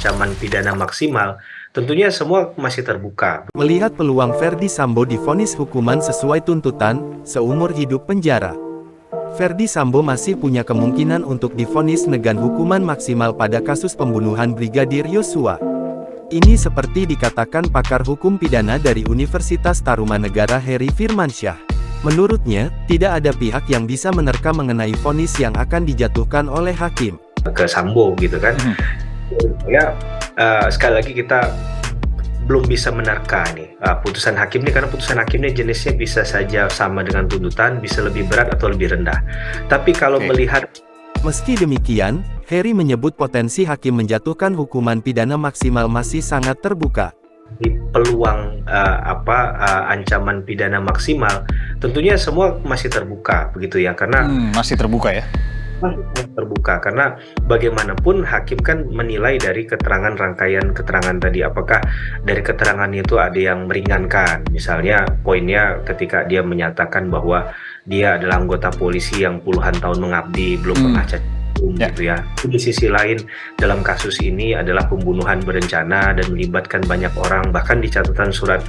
ancaman pidana maksimal, tentunya semua masih terbuka. Melihat peluang Ferdy Sambo divonis hukuman sesuai tuntutan, seumur hidup penjara. Ferdy Sambo masih punya kemungkinan untuk divonis dengan hukuman maksimal pada kasus pembunuhan Brigadir Yosua. Ini seperti dikatakan pakar hukum pidana dari Universitas Tarumanegara Heri Firmansyah. Menurutnya, tidak ada pihak yang bisa menerka mengenai vonis yang akan dijatuhkan oleh hakim. Ke Sambo gitu kan. Ya, sekali lagi kita belum bisa menerka nih putusan hakim nih, karena putusan hakimnya jenisnya bisa saja sama dengan tuntutan, bisa lebih berat atau lebih rendah. Tapi kalau melihat, meski demikian, Heri menyebut potensi hakim menjatuhkan hukuman pidana maksimal masih sangat terbuka. di peluang ancaman pidana maksimal, tentunya semua masih terbuka begitu ya, karena masih terbuka ya. Terbuka karena bagaimanapun hakim kan menilai dari keterangan, rangkaian keterangan tadi, apakah dari keterangannya itu ada yang meringankan, misalnya poinnya ketika dia menyatakan bahwa dia adalah anggota polisi yang puluhan tahun mengabdi, belum pernah cacat gitu ya. Di sisi lain, dalam kasus ini adalah pembunuhan berencana dan melibatkan banyak orang, bahkan di catatan surat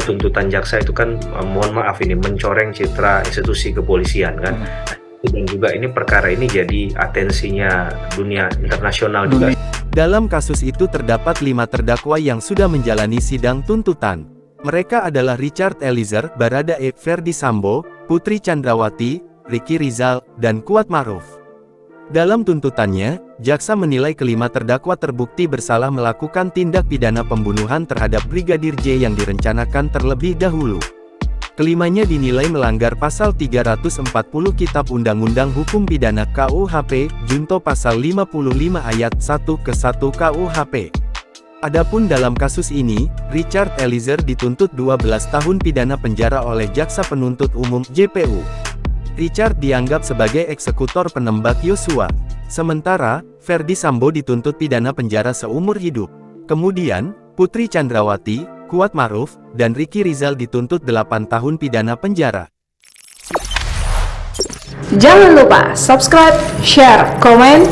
tuntutan jaksa itu kan mohon maaf ini mencoreng citra institusi kepolisian kan. Dan juga ini perkara ini jadi atensinya dunia internasional juga. Dalam kasus itu terdapat 5 terdakwa yang sudah menjalani sidang tuntutan. Mereka adalah Richard Eliezer, Baradae, Ferdy Sambo, Putri Chandrawati, Ricky Rizal, dan Kuat Maruf. Dalam tuntutannya, jaksa menilai kelima terdakwa terbukti bersalah melakukan tindak pidana pembunuhan terhadap Brigadir J yang direncanakan terlebih dahulu. Kelimanya dinilai melanggar pasal 340 Kitab Undang-Undang Hukum Pidana KUHP, junto pasal 55 ayat 1 ke 1 KUHP. Adapun dalam kasus ini, Richard Eliezer dituntut 12 tahun pidana penjara oleh Jaksa Penuntut Umum (JPU). Richard dianggap sebagai eksekutor penembak Yosua. Sementara, Ferdy Sambo dituntut pidana penjara seumur hidup. Kemudian, Putri Chandrawati, Kuat Maruf, dan Ricky Rizal dituntut 8 tahun pidana penjara. Jangan lupa subscribe, share, komen,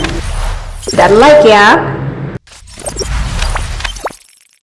dan like ya!